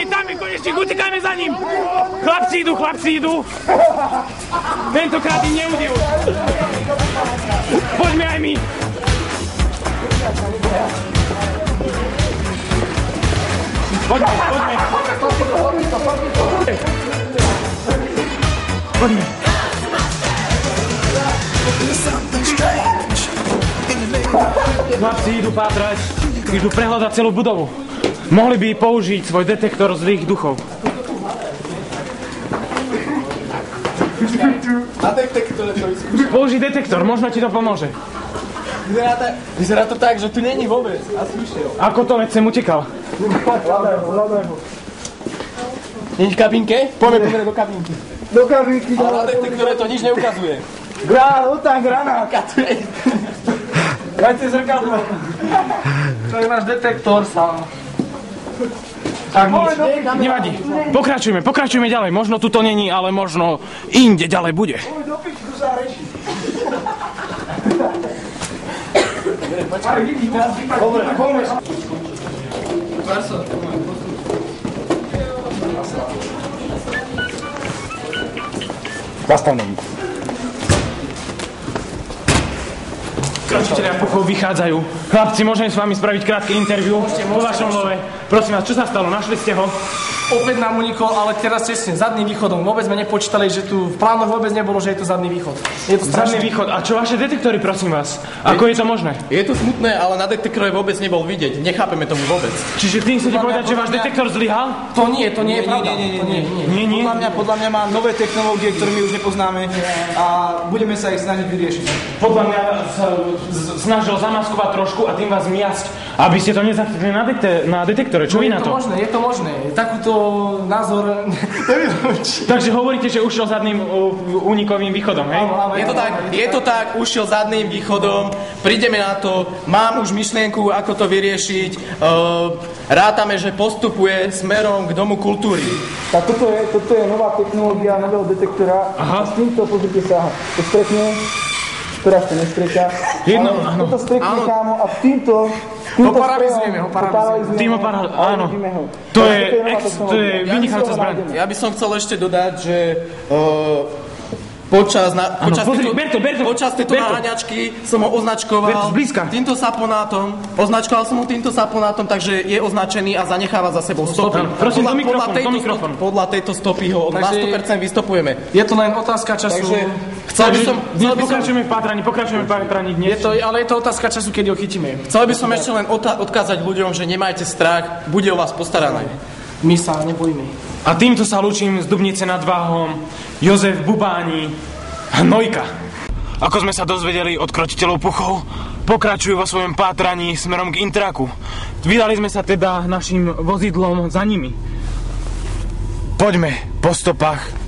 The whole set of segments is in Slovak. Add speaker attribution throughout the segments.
Speaker 1: tam je konečník, utekajme za ním. Chlapci idú. Tentokrát im neudijú. Poďme aj my. Poďme. Chlapci idú pátrať, idú prehľadať celú budovu. Mohli by použiť svoj detektor zlých duchov.
Speaker 2: Na detektore to vyskúšam.
Speaker 1: Použij detektor, možno ti to pomôže.
Speaker 2: Vyzerá to tak, že tu není vôbec. Asi ušiel.
Speaker 1: Ako to sem utekal?
Speaker 2: Hľadaj ho. Není v kabínke? Poďme do kabínky.
Speaker 3: Do kabinky.
Speaker 2: Ale na detektore to nič neukazuje.
Speaker 3: Granát.
Speaker 2: Dajte zrkadlo. To je náš detektor sám.
Speaker 1: Tak nič, nevadí. Pokračujme ďalej. Možno tu to není, ale možno inde ďalej bude.
Speaker 3: Do pičku sa reši. Dobre, poďme.
Speaker 1: Zastav nám. Kročiteľia puchov vychádzajú. Chlapci, môžem s vami spraviť krátke interview vo vašom love. Prosím vás, čo sa stalo? Našli ste ho?
Speaker 2: Opäť nám unikol, ale teraz tesne, zadným východom. Vôbec sme nepočítali, že tu v plánoch vôbec nebolo, že je to zadný východ. Je to
Speaker 1: Zadný východ. A čo vaše detektory, prosím vás? Ako je to možné?
Speaker 4: Je to smutné, ale na detektore vôbec nebol vidieť. Nechápeme tomu vôbec.
Speaker 1: Čiže tým chcete povedať, že váš detektor zlyhal?
Speaker 2: To nie je pravda.
Speaker 1: Nie.
Speaker 3: Podľa mňa má nové technológie, ktoré my už nepoznáme a budeme sa ich snažiť vyriešiť.
Speaker 1: Podľa mňa sa snažil zamaskovať trošku a tým vás miasť, aby ste to nezachytili na detektore. Čo vy na to?
Speaker 2: Je to možné. Takúto názor nevylúči.
Speaker 1: Takže hovoríte, že ušiel zadným únikovým východom, hej?
Speaker 4: Je to tak, ušiel zadným východom, prídeme na to, mám už myšlienku, ako to vyriešiť, rátame, že postupuje smerom k Domu kultúry.
Speaker 3: Tak toto je nová technológia nového detektora. A s týmto, pozrite sa, to stretne, teraz to nestreťa. Toto stretne, kámo, a týmto
Speaker 2: ho paralizujeme.
Speaker 1: Áno. To je vynikajúca zbraň.
Speaker 4: Ja by som chcel ešte dodať, že počas tejto naháňačky som ho označkoval týmto saponátom. Označkoval som ho týmto saponátom, takže je označený a zanecháva za sebou stopy.
Speaker 1: Prosím, do mikrofónu.
Speaker 4: Podľa tejto stopy ho na 100% vystopujeme.
Speaker 2: Je to len otázka času.
Speaker 1: Pokračujeme v pátraní dnes.
Speaker 2: Ale je to otázka času, keď ho chytíme.
Speaker 4: Chcel by som ešte len odkázať ľuďom, že nemajte strach, bude o vás postarané.
Speaker 2: My sa nebojíme.
Speaker 1: A týmto sa lúčim z Dubnice nad Váhom, Jozef Bubáni, Hnojka. Ako sme sa dozvedeli od krotiteľov puchov, pokračujú vo svojom pátraní smerom k Intraku. Vydali sme sa teda našim vozidlom za nimi. Poďme po stopách.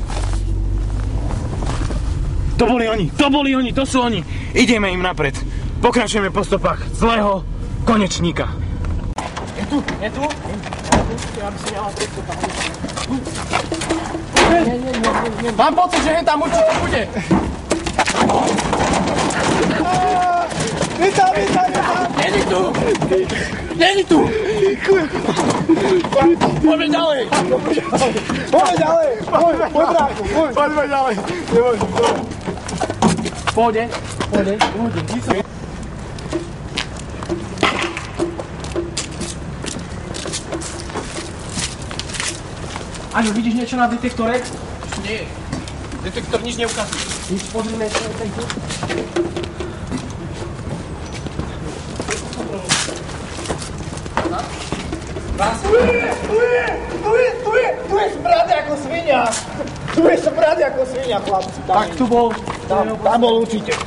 Speaker 1: To boli oni, to sú oni. Ideme im napred. Pokračujeme po stopách zlého konečníka.
Speaker 2: Je tu? Mám pocit, že hen tam určite bude.
Speaker 3: Vítam.
Speaker 2: Není tu. Poďme ďalej.
Speaker 3: Poďme ďalej.
Speaker 2: Pôjde. Aňo, vidíš niečo na detektore?
Speaker 4: Nie. Detektor nič neukazuje.
Speaker 2: Pozrime ešte na tento.
Speaker 3: Tu je smrad ako svinia. Chlapci.
Speaker 2: Tak tu bol.
Speaker 3: Tam bol určite.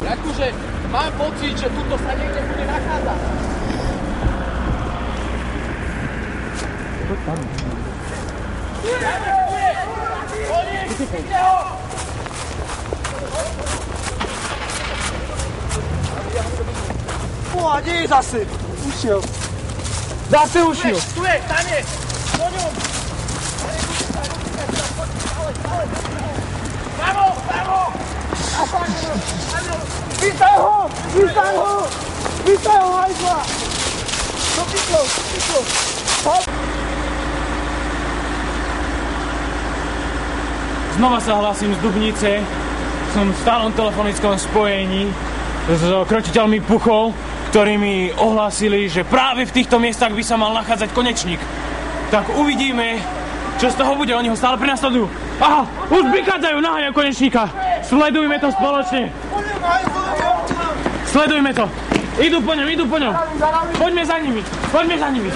Speaker 4: Akože mám pocit, že tuto sa niekde bude nachádzať.
Speaker 3: Pohode, zase. Ušiel. Zase ušiel.
Speaker 2: Tu je, tam je. Po ňom. Vamo.
Speaker 3: Vítaj ho, hajzla. To pyklo.
Speaker 1: Znova sa hlasím z Dubnice. Som v stálom telefonickom spojení s krotiteľmi puchov, ktorí mi ohlásili, že práve v týchto miestach by sa mal nachádzať konečník. Tak uvidíme, čo z toho bude. Oni ho stále prenasledujú. Aha, už vychádzajú, naháňajú konečníka. Sledujme to spoločne. Sledujme to. Idú po ňom. Poďme za nimi.